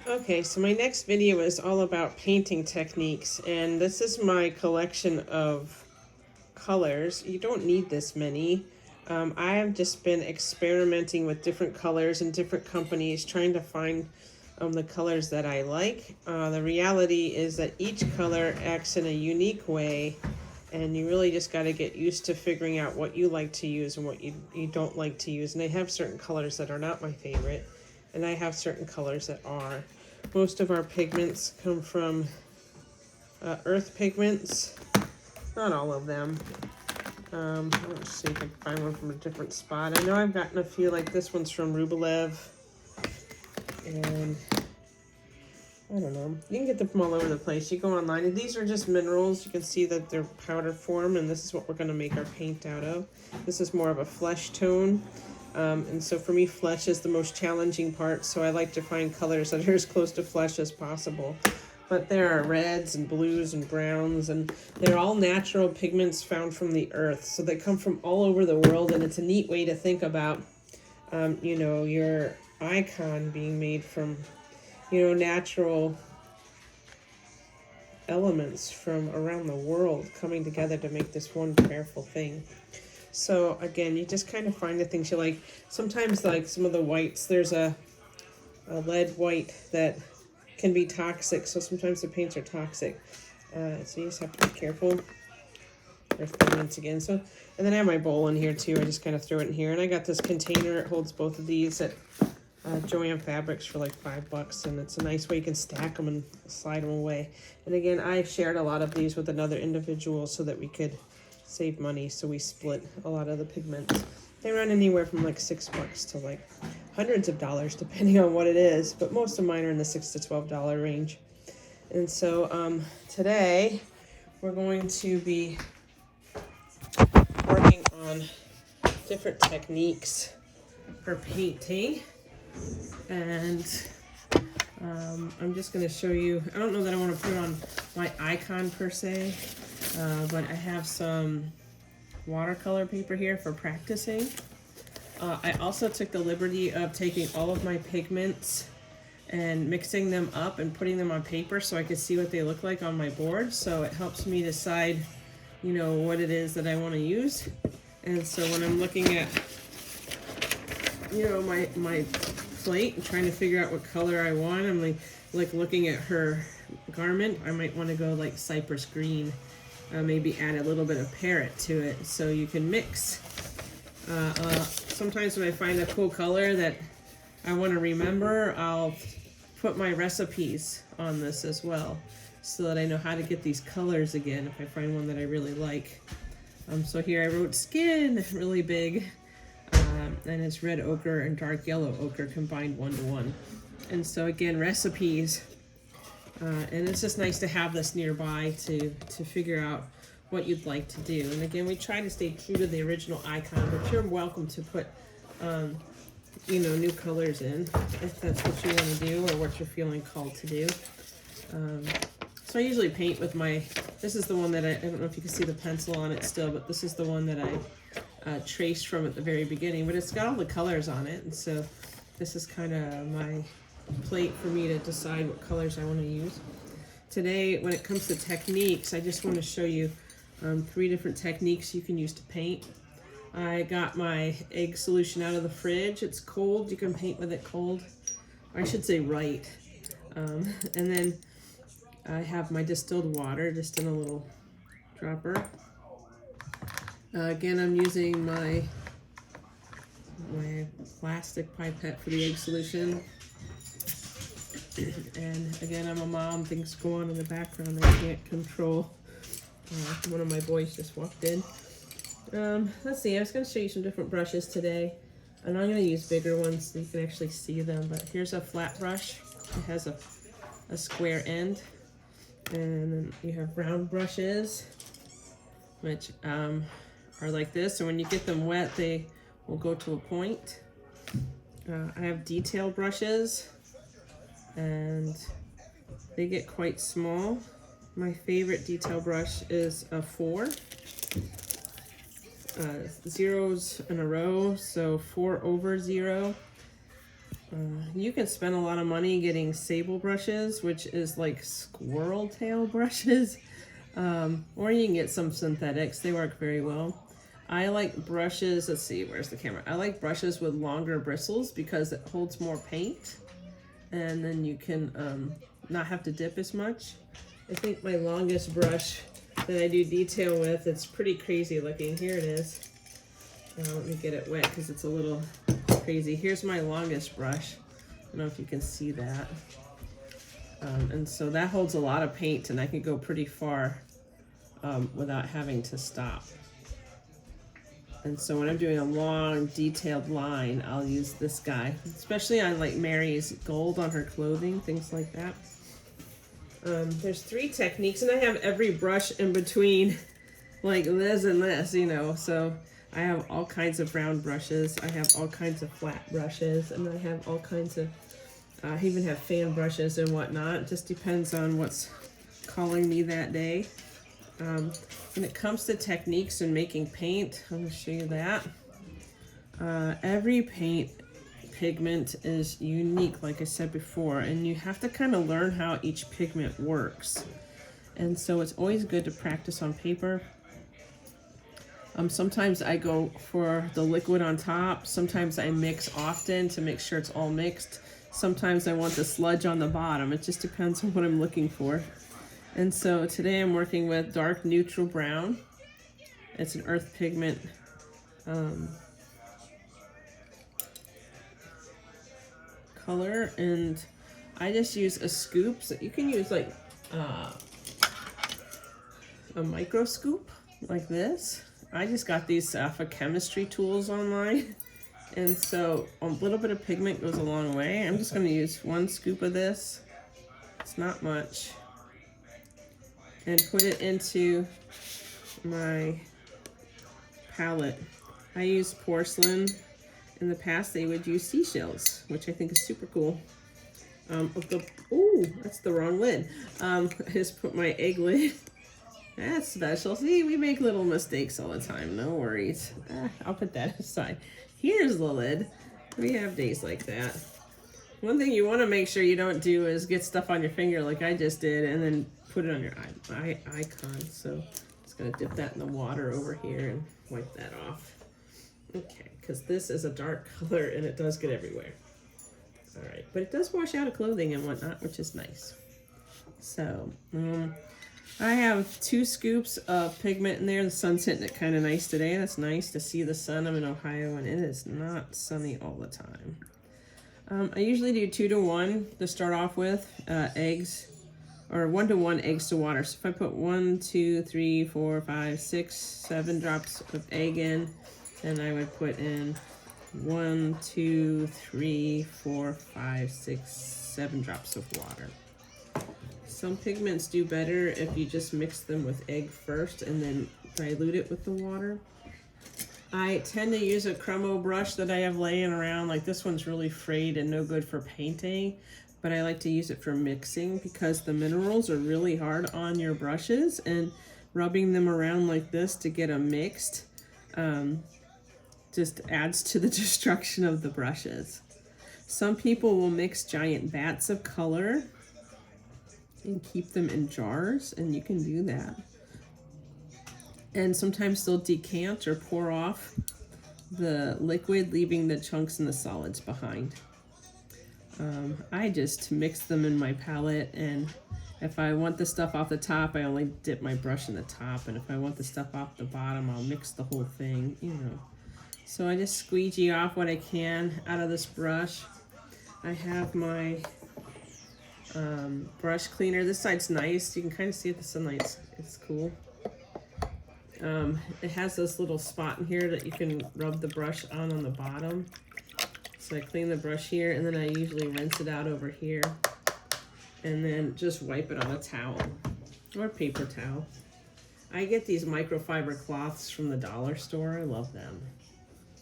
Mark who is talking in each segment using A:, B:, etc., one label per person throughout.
A: Okay, so my next video is all about painting techniques, and this is my collection of colors. You don't need this many. I have just been experimenting with different colors and different companies, trying to find the colors that I like. The reality is that each color acts in a unique way, and you really just got to get used to figuring out what you like to use and what you don't like to use. And I have certain colors that are not my favorite, and I have certain colors that are. Most of our pigments come from earth pigments, not all of them. Let's see if I can find one from a different spot. I know I've gotten a few, like this one's from Rublev, and I don't know. You can get them from all over the place. You go online, and these are just minerals. You can see that they're powder form, and this is what we're going to make our paint out of. This is more of a flesh tone. And so for me, flesh is the most challenging part, so I like to find colors that are as close to flesh as possible. But there are reds and blues and browns, and they're all natural pigments found from the earth. So they come from all over the world, and it's a neat way to think about, your icon being made from, natural elements from around the world coming together to make this one prayerful thing. So again, you just kind of find the things you like. Sometimes, like some of the whites, there's a lead white that can be toxic, so sometimes the paints are toxic. So you just have to be careful. There's pigments again. So, and then I have my bowl in here too. I just kind of throw it in here, and I got this container. It holds both of these at Joann Fabrics for like $5, and it's a nice way you can stack them and slide them away. And again, I shared a lot of these with another individual so that we could save money, so we split a lot of the pigments. They run anywhere from like $6 to like hundreds of dollars depending on what it is, but most of mine are in the $6 to $12 range. And so today we're going to be working on different techniques for painting, and I'm just going to show you. I don't know that I want to put on my icon per se, but I have some watercolor paper here for practicing. I also took the liberty of taking all of my pigments and mixing them up and putting them on paper so I could see what they look like on my board. So it helps me decide, what it is that I want to use. And so when I'm looking at, my plate and trying to figure out what color I want, I'm like looking at her garment. I might want to go like cypress green, maybe add a little bit of parrot to it, so you can mix. Sometimes when I find a cool color that I want to remember, I'll put my recipes on this as well, so that I know how to get these colors again if I find one that I really like. So here I wrote skin really big, and it's red ochre and dark yellow ochre combined 1-to-1. And so again, recipes, and it's just nice to have this nearby to figure out what you'd like to do. And again, we try to stay true to the original icon, but you're welcome to put new colors in if that's what you want to do or what you're feeling called to do. So I usually paint with this is the one that I don't know if you can see the pencil on it still, but this is the one that I traced from at the very beginning, but it's got all the colors on it. And so this is kind of my plate for me to decide what colors I want to use. Today, when it comes to techniques, I just want to show you 3 different techniques you can use to paint. I got my egg solution out of the fridge. It's cold. You can paint with it cold. I should say right. And then I have my distilled water just in a little dropper. Again, I'm using my plastic pipette for the egg solution. And again, I'm a mom. Things go on in the background I can't control. One of my boys just walked in. Let's see, I was going to show you some different brushes today, and I'm going to use bigger ones so you can actually see them. But here's a flat brush. It has a square end, and then you have round brushes, which are like this. So when you get them wet, they will go to a point. I have detail brushes, and they get quite small. My favorite detail brush is a 4. Zeros in a row, so 4 over 0. You can spend a lot of money getting sable brushes, which is like squirrel tail brushes. Or you can get some synthetics. They work very well. I like brushes, let's see, where's the camera? I like brushes with longer bristles because it holds more paint. And then you can not have to dip as much. I think my longest brush that I do detail with, it's pretty crazy looking. Here it is. Let me get it wet because it's a little crazy. Here's my longest brush. I don't know if you can see that. And so that holds a lot of paint, and I can go pretty far without having to stop. And so when I'm doing a long detailed line, I'll use this guy, especially on like Mary's gold on her clothing, things like that. There's 3 techniques, and I have every brush in between like this and this, you know. So I have all kinds of round brushes, I have all kinds of flat brushes, and I have all kinds of, I even have fan brushes and whatnot. It just depends on what's calling me that day. When it comes to techniques and making paint, I'm going to show you that. Every paint pigment is unique, like I said before, and you have to kind of learn how each pigment works. And so it's always good to practice on paper. Sometimes I go for the liquid on top. Sometimes I mix often to make sure it's all mixed. Sometimes I want the sludge on the bottom. It just depends on what I'm looking for. And so today I'm working with dark neutral brown. It's an earth pigment. Color, and I just use a scoop. So you can use like a micro scoop like this. I just got these for chemistry tools online. And so a little bit of pigment goes a long way. I'm just going to use 1 scoop of this. It's not much. And put it into my palette. I use porcelain. In the past, they would use seashells, which I think is super cool. Oh, that's the wrong lid. I just put my egg lid. That's special. See, we make little mistakes all the time. No worries. I'll put that aside. Here's the lid. We have days like that. One thing you want to make sure you don't do is get stuff on your finger like I just did and then put it on your icon. So just gonna dip that in the water over here and wipe that off. Okay, because this is a dark color and it does get everywhere. All right, but it does wash out of clothing and whatnot, which is nice. So I have 2 scoops of pigment in there. The sun's hitting it kind of nice today. That's nice to see the sun. I'm in Ohio and it is not sunny all the time. I usually do 2 to 1 to start off with, eggs, or 1 to 1 eggs to water. So if I put 1, 2, 3, 4, 5, 6, 7 drops of egg in, then I would put in 1, 2, 3, 4, 5, 6, 7 drops of water. Some pigments do better if you just mix them with egg first and then dilute it with the water. I tend to use a Cremo brush that I have laying around. Like this one's really frayed and no good for painting, but I like to use it for mixing because the minerals are really hard on your brushes, and rubbing them around like this to get them mixed just adds to the destruction of the brushes. Some people will mix giant vats of color and keep them in jars, and you can do that. And sometimes they'll decant or pour off the liquid, leaving the chunks and the solids behind. I just mix them in my palette, and if I want the stuff off the top, I only dip my brush in the top, and if I want the stuff off the bottom, I'll mix the whole thing, you know. So I just squeegee off what I can out of this brush. I have my brush cleaner. This side's nice. You can kind of see it the sunlight. It's cool. It has this little spot in here that you can rub the brush on the bottom. So I clean the brush here, and then I usually rinse it out over here, and then just wipe it on a towel or paper towel. I get these microfiber cloths from the dollar store. I love them.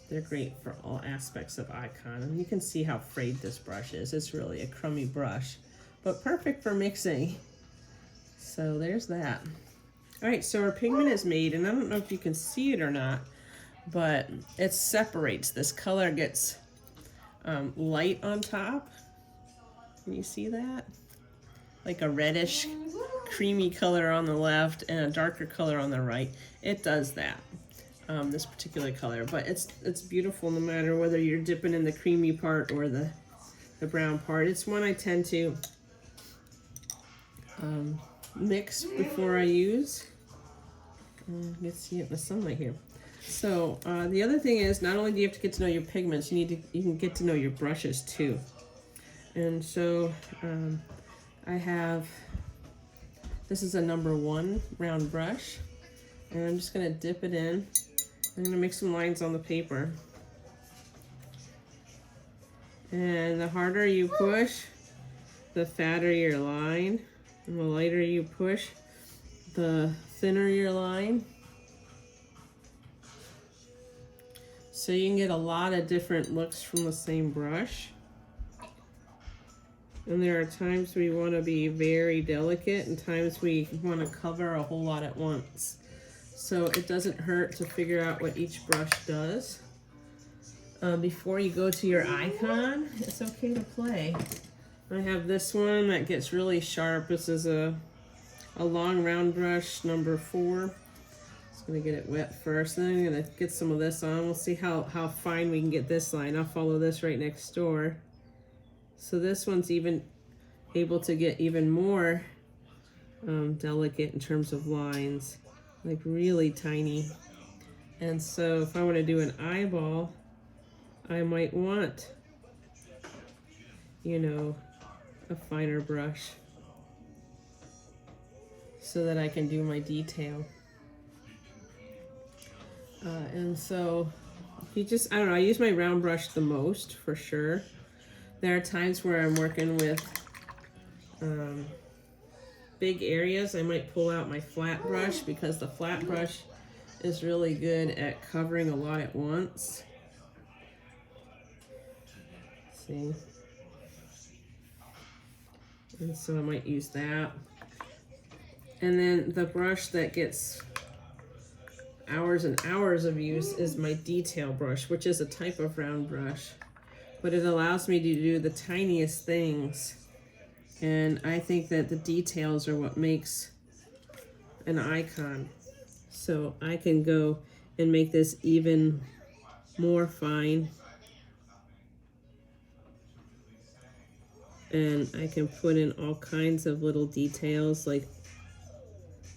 A: They're great for all aspects of Icon. And you can see how frayed this brush is. It's really a crummy brush, but perfect for mixing. So there's that. All right, so our pigment is made, and I don't know if you can see it or not, but it separates. This color gets light on top. Can you see that? Like a reddish, creamy color on the left and a darker color on the right. It does that, this particular color. But it's beautiful no matter whether you're dipping in the creamy part or the brown part. It's one I tend to mix before I use. You can see it in the sunlight here. So the other thing is, not only do you have to get to know your pigments, you can get to know your brushes too. And so I have, this is a number 1 round brush, and I'm just gonna dip it in. I'm gonna make some lines on the paper. And the harder you push, the fatter your line. And the lighter you push, the thinner your line. So you can get a lot of different looks from the same brush. And there are times we want to be very delicate and times we want to cover a whole lot at once. So it doesn't hurt to figure out what each brush does. Before you go to your icon, it's okay to play. I have this one that gets really sharp. This is a long round brush, number 4. Just gonna get it wet first, then I'm gonna get some of this on. We'll see how fine we can get this line. I'll follow this right next door. So this one's even able to get even more delicate in terms of lines, like really tiny. And so if I want to do an eyeball, I might want, you know, a finer brush so that I can do my detail. And so you just, I don't know, I use my round brush the most for sure. There are times where I'm working with big areas. I might pull out my flat brush because the flat brush is really good at covering a lot at once. See? And so I might use that. And then the brush that gets hours and hours of use is my detail brush, which is a type of round brush. But it allows me to do the tiniest things. And I think that the details are what makes an icon. So I can go and make this even more fine. And I can put in all kinds of little details like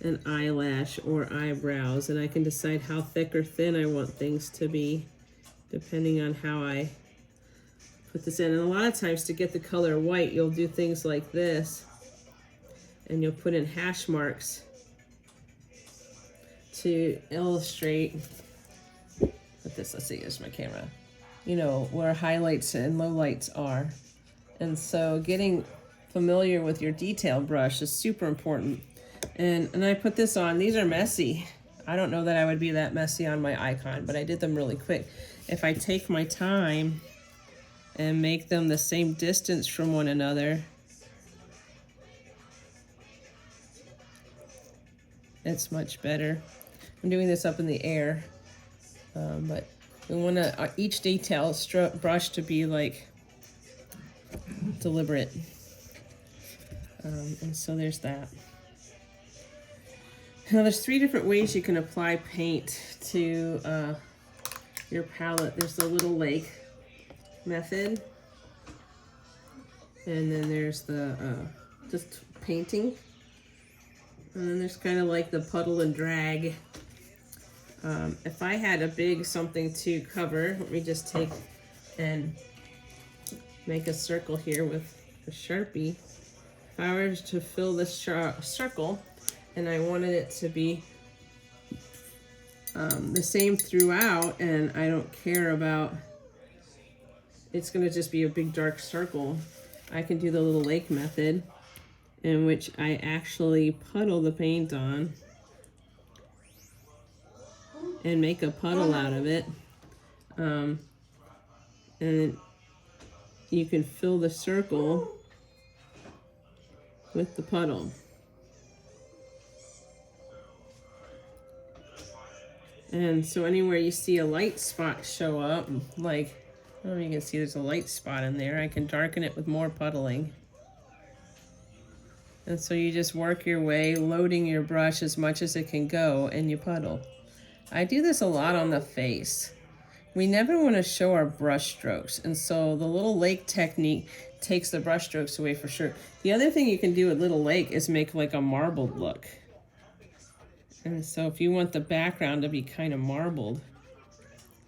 A: an eyelash or eyebrows. And I can decide how thick or thin I want things to be depending on how I put this in. And a lot of times to get the color white, you'll do things like this. And you'll put in hash marks to illustrate with this. Let's see, here's my camera. You know, where highlights and lowlights are. And so getting familiar with your detail brush is super important. And I put this on. These are messy. I don't know that I would be that messy on my icon, but I did them really quick. If I take my time and make them the same distance from one another, it's much better. I'm doing this up in the air, but we want to each detail brush to be like deliberate. And so there's that. Now there's 3 different ways you can apply paint to your palette. There's the little lake method, and then there's the just painting, and then there's kind of like the puddle and drag. If I had a big something to cover, let me just take and make a circle here with a Sharpie. If I were to fill this circle and I wanted it to be the same throughout, and I don't care about, it's going to just be a big dark circle, I can do the little lake method, in which I actually puddle the paint on and make a puddle out of it. And you can fill the circle with the puddle. And so anywhere you see a light spot show up, like Oh, you can see there's a light spot in there. I can darken it with more puddling. And so you just work your way, loading your brush as much as it can go, and you puddle. I do this a lot on the face. We never want to show our brush strokes, and so the little lake technique takes the brush strokes away for sure. The other thing you can do with Little Lake is make like a marbled look. And so if you want the background to be kind of marbled,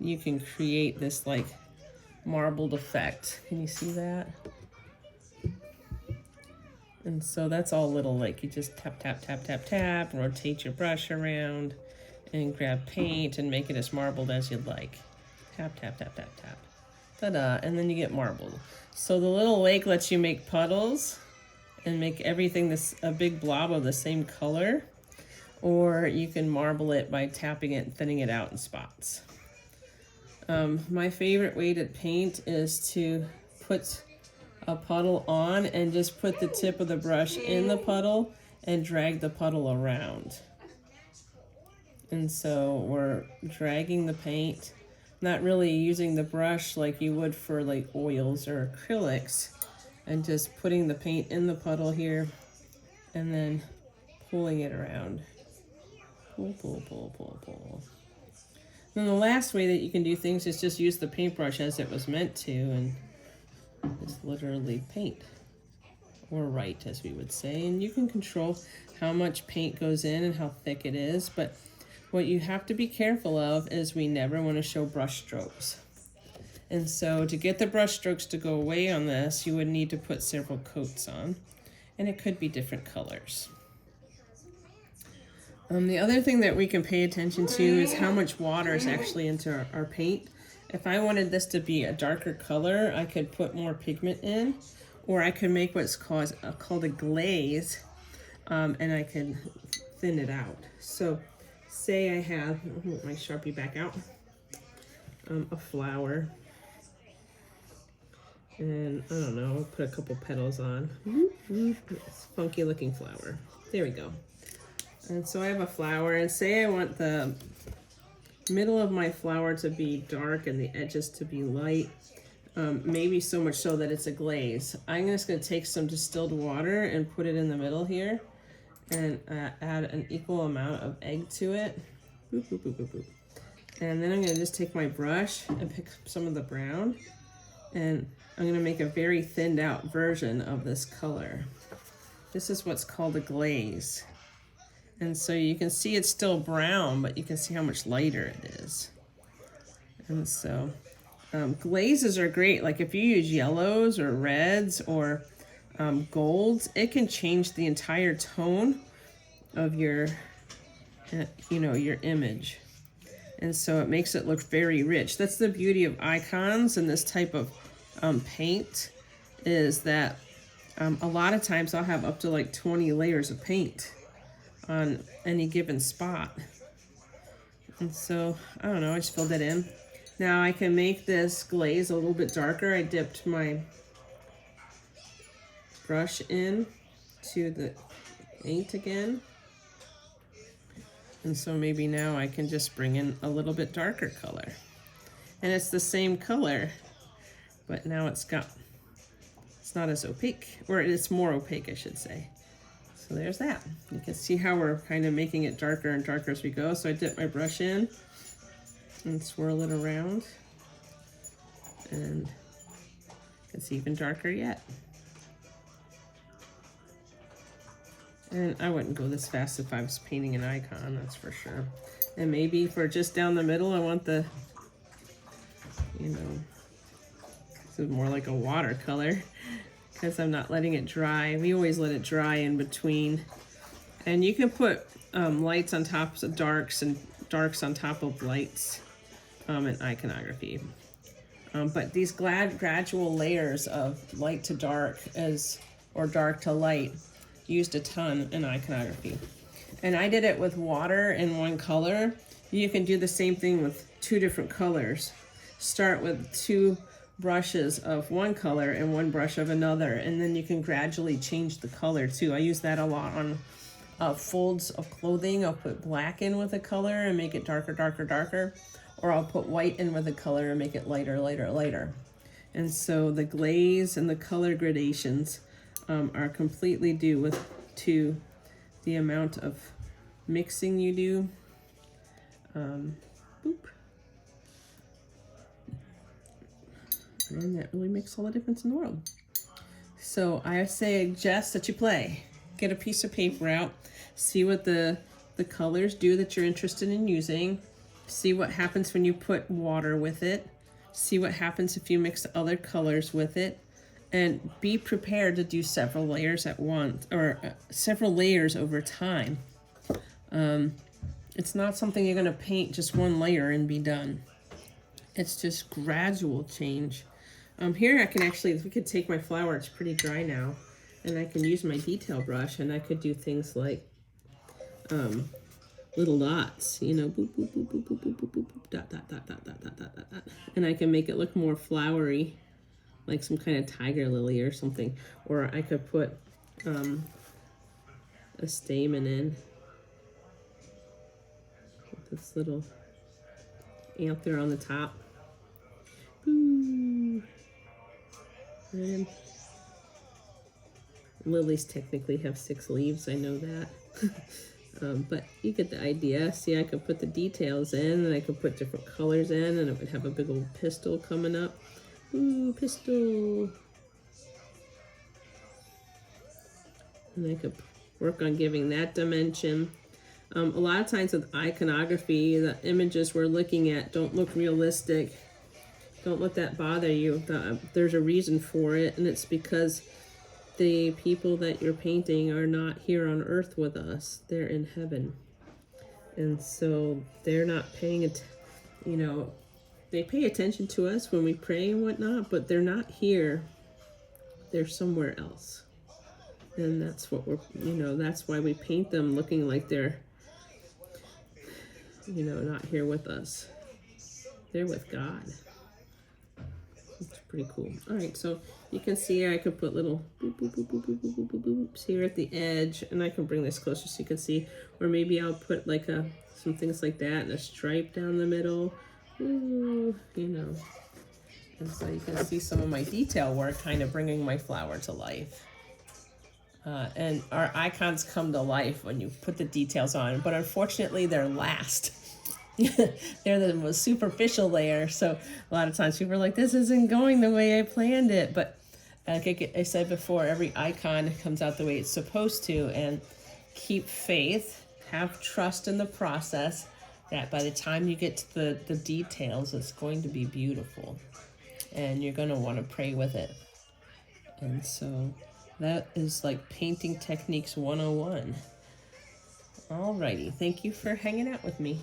A: you can create this like marbled effect. Can you see that? And so that's all Little Lake. You just tap, tap, tap, tap, tap, and rotate your brush around and grab paint and make it as marbled as you'd like. Tap, tap, tap, tap, tap. Ta-da, and then you get marbled. So the Little Lake lets you make puddles and make everything a big blob of the same color, or you can marble it by tapping it and thinning it out in spots. My favorite way to paint is to put a puddle on and just put the tip of the brush in the puddle and drag the puddle around. And so we're dragging the paint, not really using the brush like you would for like oils or acrylics, and just putting the paint in the puddle here and then pulling it around. Pull, pull, pull, pull, pull. Then the last way that you can do things is just use the paintbrush as it was meant to and just literally paint, or write as we would say. And you can control how much paint goes in and how thick it is, but what you have to be careful of is we never want to show brush strokes. And so to get the brush strokes to go away on this, you would need to put several coats on, and it could be different colors. The other thing that we can pay attention to is how much water is actually into our paint. If I wanted this to be a darker color, I could put more pigment in, or I could make what's called a glaze, and I can thin it out. So say I have, I'll put my Sharpie back out, a flower, and I don't know, I'll put a couple petals on. It's a funky looking flower. There we go. And so I have a flower, and say I want the middle of my flower to be dark and the edges to be light, maybe so much so that it's a glaze. I'm just going to take some distilled water and put it in the middle here, and add an equal amount of egg to it. Boop, boop, boop, boop, boop. And then I'm going to just take my brush and pick up some of the brown, and I'm going to make a very thinned out version of this color. This is what's called a glaze. And so you can see it's still brown, but you can see how much lighter it is. And so glazes are great. Like if you use yellows or reds or golds, it can change the entire tone of your, your image. And so it makes it look very rich. That's the beauty of icons and this type of paint, is that a lot of times I'll have up to like 20 layers of paint on any given spot. And so, I don't know, I just filled it in. Now I can make this glaze a little bit darker. I dipped my brush in to the paint again. And so maybe now I can just bring in a little bit darker color. And it's the same color, but now it's not as opaque, or it's more opaque, I should say. So there's that. You can see how we're kind of making it darker and darker as we go. So I dip my brush in and swirl it around, and it's even darker yet. And I wouldn't go this fast if I was painting an icon, that's for sure. And maybe for just down the middle, I want the, this is more like a watercolor, because I'm not letting it dry. We always let it dry in between. And you can put lights on top of darks and darks on top of lights in iconography. But these gradual layers of light to dark or dark to light used a ton in iconography. And I did it with water in one color. You can do the same thing with two different colors. Start with two brushes of one color and one brush of another, and then you can gradually change the color too. I use that a lot on folds of clothing. I'll put black in with a color and make it darker, darker, darker, or I'll put white in with a color and make it lighter, lighter, lighter. And so the glaze and the color gradations are completely due to the amount of mixing you do. Boop. And that really makes all the difference in the world. So I suggest that you play. Get a piece of paper out, see what the colors do that you're interested in using, see what happens when you put water with it, see what happens if you mix other colors with it, and be prepared to do several layers at once, or several layers over time. It's not something you're going to paint just one layer and be done. It's just gradual change. Here I can actually, we could take my flower, it's pretty dry now, and I can use my detail brush, and I could do things like little dots, you know, boop, boop, boop, boop, boop, boop, boop, boop, boop, dot, dot, dot, dot, dot, dot, dot, dot, dot. And I can make it look more flowery, like some kind of tiger lily or something. Or I could put a stamen in with this little anther on the top. Ooh. And lilies technically have 6 leaves, I know that. But you get the idea. See, I could put the details in, and I could put different colors in, and it would have a big old pistil coming up. Ooh, pistil. And I could work on giving that dimension. A lot of times with iconography, the images we're looking at don't look realistic. Don't let that bother you. There's a reason for it, and it's because the people that you're painting are not here on earth with us. They're in heaven. And so they're not paying it, you know, they pay attention to us when we pray and whatnot, but they're not here. They're somewhere else. And that's what we're, you know, that's why we paint them looking like they're, you know, not here with us. They're with God. It's pretty cool. All right, so you can see I could put little boop, boop, boop, boop, boop, boop, boop, boop, boops here at the edge, and I can bring this closer so you can see, or maybe I'll put like some things like that and a stripe down the middle. Ooh, you know. And so you can see some of my detail work kind of bringing my flower to life. And our icons come to life when you put the details on, but unfortunately they're last. They're the most superficial layer, so a lot of times people are like, this isn't going the way I planned it. But like I said before, every icon comes out the way it's supposed to, and keep faith, have trust in the process, that by the time you get to the details, it's going to be beautiful, and you're going to want to pray with it. And so that is like Painting Techniques 101. Alrighty, thank you for hanging out with me.